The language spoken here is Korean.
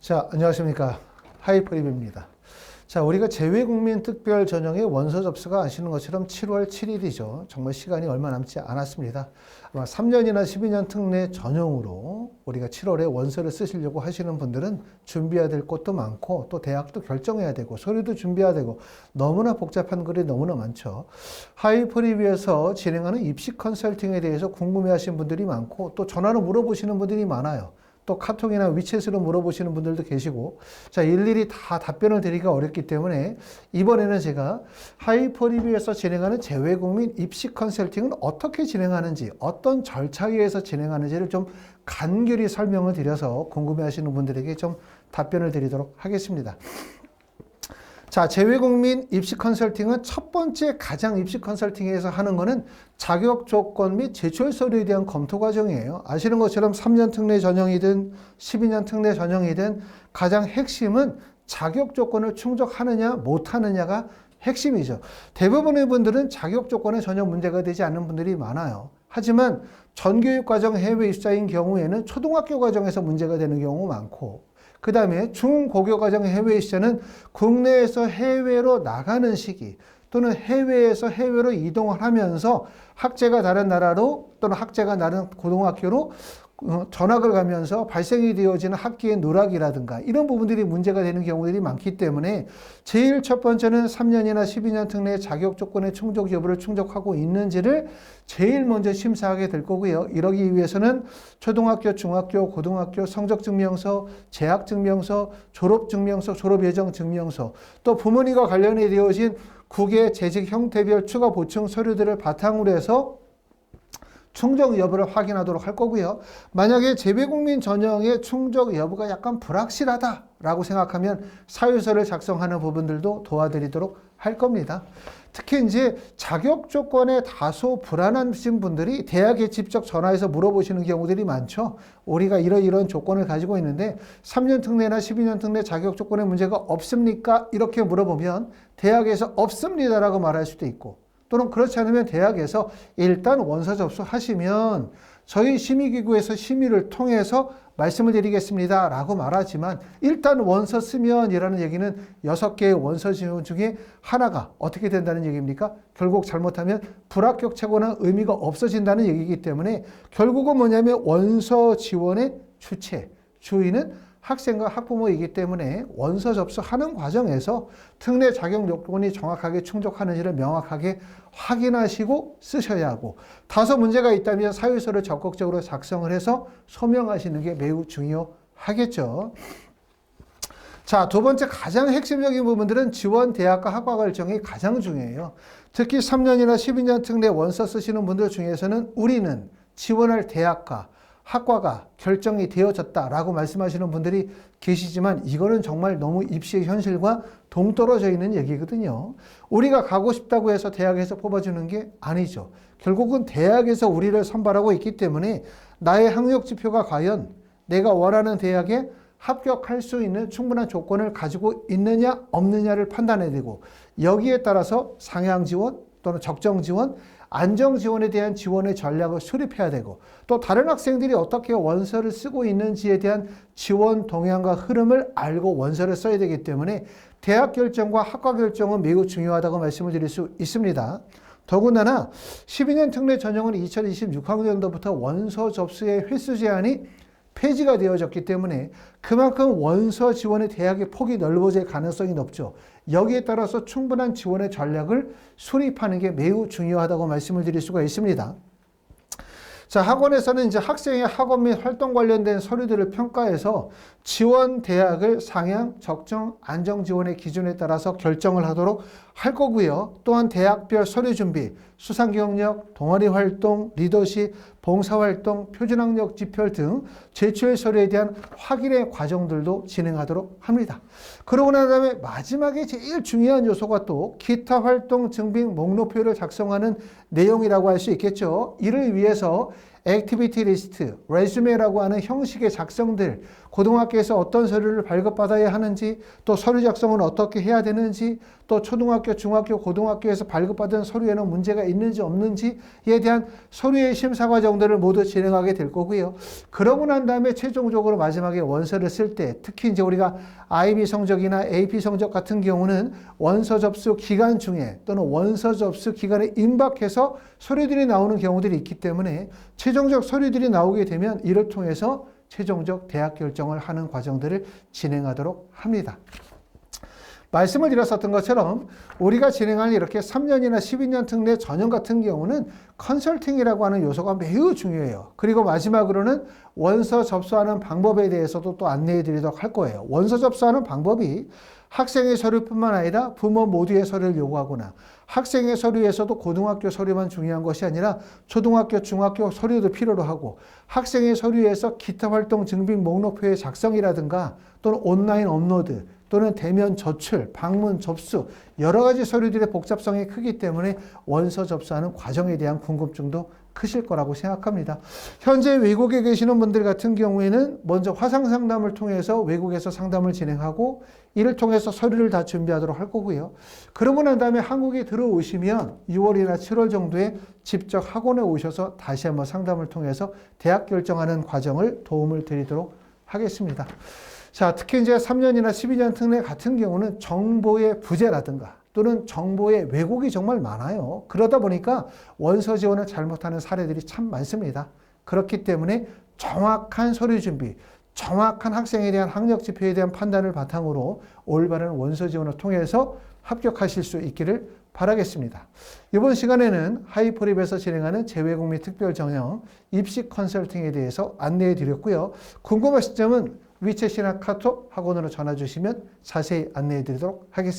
자, 안녕하십니까. 하이프립입니다. 자, 우리가 재외국민 특별 전형의 원서 접수가 아시는 것처럼 7월 7일이죠. 정말 시간이 얼마 남지 않았습니다. 아마 3년이나 12년 특례 전형으로 우리가 7월에 원서를 쓰시려고 하시는 분들은 준비해야 될 것도 많고 또 대학도 결정해야 되고 서류도 준비해야 되고 너무나 복잡한 글이 너무나 많죠. 하이프립에서 진행하는 입시 컨설팅에 대해서 궁금해하시는 분들이 많고 또 전화로 물어보시는 분들이 많아요. 또 카톡이나 위챗으로 물어보시는 분들도 계시고, 자, 일일이 다 답변을 드리기가 어렵기 때문에 이번에는 제가 하이퍼리뷰에서 진행하는 재외국민 입시 컨설팅은 어떻게 진행하는지, 어떤 절차에 의해서 진행하는지를 좀 간결히 설명을 드려서 궁금해하시는 분들에게 좀 답변을 드리도록 하겠습니다. 자, 재외국민 입시 컨설팅은 첫 번째 가장 입시 컨설팅에서 하는 거는 자격 조건 및 제출 서류에 대한 검토 과정이에요. 아시는 것처럼 3년 특례 전형이든 12년 특례 전형이든 가장 핵심은 자격 조건을 충족하느냐 못하느냐가 핵심이죠. 대부분의 분들은 자격 조건에 전혀 문제가 되지 않는 분들이 많아요. 하지만 전교육과정 해외 입사인 경우에는 초등학교 과정에서 문제가 되는 경우가 많고, 그 다음에 중고교과정 해외 입사는 국내에서 해외로 나가는 시기 또는 해외에서 해외로 이동을 하면서 학제가 다른 나라로 또는 학제가 다른 고등학교로 전학을 가면서 발생이 되어지는 학기의 누락이라든가 이런 부분들이 문제가 되는 경우들이 많기 때문에 제일 첫 번째는 3년이나 12년 특례 자격 조건의 충족 여부를 충족하고 있는지를 제일 먼저 심사하게 될 거고요. 이러기 위해서는 초등학교, 중학교, 고등학교 성적증명서, 재학증명서, 졸업증명서, 졸업예정증명서, 또 부모님과 관련이 되어진 국외 재직 형태별 추가 보충 서류들을 바탕으로 해서 충족 여부를 확인하도록 할 거고요. 만약에 재외국민 전형의 충족 여부가 약간 불확실하다라고 생각하면 사유서를 작성하는 부분들도 도와드리도록 할 겁니다. 특히 이제 자격 조건에 다소 불안하신 분들이 대학에 직접 전화해서 물어보시는 경우들이 많죠. 우리가 이런 조건을 가지고 있는데 3년 특례나 12년 특례 자격 조건에 문제가 없습니까? 이렇게 물어보면 대학에서 없습니다라고 말할 수도 있고, 또는 그렇지 않으면 대학에서 일단 원서 접수하시면 저희 심의기구에서 심의를 통해서 말씀을 드리겠습니다 라고 말하지만, 일단 원서 쓰면 이라는 얘기는 6개의 원서 지원 중에 하나가 어떻게 된다는 얘기입니까? 결국 잘못하면 불합격 채권은 의미가 없어진다는 얘기이기 때문에 결국은 뭐냐면 원서 지원의 주체, 주인은 학생과 학부모이기 때문에 원서 접수하는 과정에서 특례 자격 요건이 정확하게 충족하는지를 명확하게 확인하시고 쓰셔야 하고, 다소 문제가 있다면 사유서를 적극적으로 작성을 해서 소명하시는 게 매우 중요하겠죠. 자, 두 번째 가장 핵심적인 부분들은 지원 대학과 학과 결정이 가장 중요해요. 특히 3년이나 12년 특례 원서 쓰시는 분들 중에서는 우리는 지원할 대학과 학과가 결정이 되어졌다라고 말씀하시는 분들이 계시지만 이거는 정말 너무 입시의 현실과 동떨어져 있는 얘기거든요. 우리가 가고 싶다고 해서 대학에서 뽑아주는 게 아니죠. 결국은 대학에서 우리를 선발하고 있기 때문에 나의 학력 지표가 과연 내가 원하는 대학에 합격할 수 있는 충분한 조건을 가지고 있느냐 없느냐를 판단해야 되고, 여기에 따라서 상향 지원 또는 적정 지원, 안정 지원에 대한 지원의 전략을 수립해야 되고, 또 다른 학생들이 어떻게 원서를 쓰고 있는지에 대한 지원 동향과 흐름을 알고 원서를 써야 되기 때문에 대학 결정과 학과 결정은 매우 중요하다고 말씀을 드릴 수 있습니다. 더군다나 12년 특례 전형은 2026학년도부터 원서 접수의 횟수 제한이 폐지가 되어졌기 때문에 그만큼 원서 지원의 대학의 폭이 넓어질 가능성이 높죠. 여기에 따라서 충분한 지원의 전략을 수립하는 게 매우 중요하다고 말씀을 드릴 수가 있습니다. 자, 학원에서는 이제 학생의 학업 및 활동 관련된 서류들을 평가해서 지원 대학을 상향, 적정, 안정 지원의 기준에 따라서 결정을 하도록 할 거고요. 또한 대학별 서류 준비, 수상 경력, 동아리 활동, 리더십, 봉사활동, 표준학력 지표 등 제출 서류에 대한 확인의 과정들도 진행하도록 합니다. 그러고 난 다음에 마지막에 제일 중요한 요소가 또 기타 활동 증빙 목록표를 작성하는 내용이라고 할 수 있겠죠. 이를 위해서 액티비티 리스트, 레주메라고 하는 형식의 작성들, 고등학교에서 어떤 서류를 발급받아야 하는지, 또 서류 작성은 어떻게 해야 되는지, 또 초등학교, 중학교, 고등학교에서 발급받은 서류에는 문제가 있는지 없는지에 대한 서류의 심사 과정들을 모두 진행하게 될 거고요. 그러고 난 다음에 최종적으로 마지막에 원서를 쓸 때, 특히 이제 우리가 IB 성적이나 AP 성적 같은 경우는 원서 접수 기간 중에 또는 원서 접수 기간에 임박해서 서류들이 나오는 경우들이 있기 때문에 최종적 서류들이 나오게 되면 이를 통해서 최종적 대학 결정을 하는 과정들을 진행하도록 합니다. 말씀을 드렸었던 것처럼 우리가 진행할 이렇게 3년이나 12년 특례 전형 같은 경우는 컨설팅이라고 하는 요소가 매우 중요해요. 그리고 마지막으로는 원서 접수하는 방법에 대해서도 또 안내해 드리도록 할 거예요. 원서 접수하는 방법이 학생의 서류뿐만 아니라 부모 모두의 서류를 요구하거나 학생의 서류에서도 고등학교 서류만 중요한 것이 아니라 초등학교, 중학교 서류도 필요로 하고 학생의 서류에서 기타 활동 증빙 목록표의 작성이라든가 또는 온라인 업로드 또는 대면 저출, 방문 접수 여러 가지 서류들의 복잡성이 크기 때문에 원서 접수하는 과정에 대한 궁금증도 크실 거라고 생각합니다. 현재 외국에 계시는 분들 같은 경우에는 먼저 화상 상담을 통해서 외국에서 상담을 진행하고 이를 통해서 서류를 다 준비하도록 할 거고요. 그러고 난 다음에 한국에 들어오시면 6월이나 7월 정도에 직접 학원에 오셔서 다시 한번 상담을 통해서 대학 결정하는 과정을 도움을 드리도록 하겠습니다. 자, 특히 이제 3년이나 12년 특례 같은 경우는 정보의 부재라든가 또는 정보의 왜곡이 정말 많아요. 그러다 보니까 원서 지원을 잘못하는 사례들이 참 많습니다. 그렇기 때문에 정확한 서류 준비, 정확한 학생에 대한 학력 지표에 대한 판단을 바탕으로 올바른 원서 지원을 통해서 합격하실 수 있기를 바라겠습니다. 이번 시간에는 하이포립에서 진행하는 재외국민 특별전형 입시 컨설팅에 대해서 안내해 드렸고요. 궁금하신 점은 위챗이나 카톡 학원으로 전화 주시면 자세히 안내해 드리도록 하겠습니다.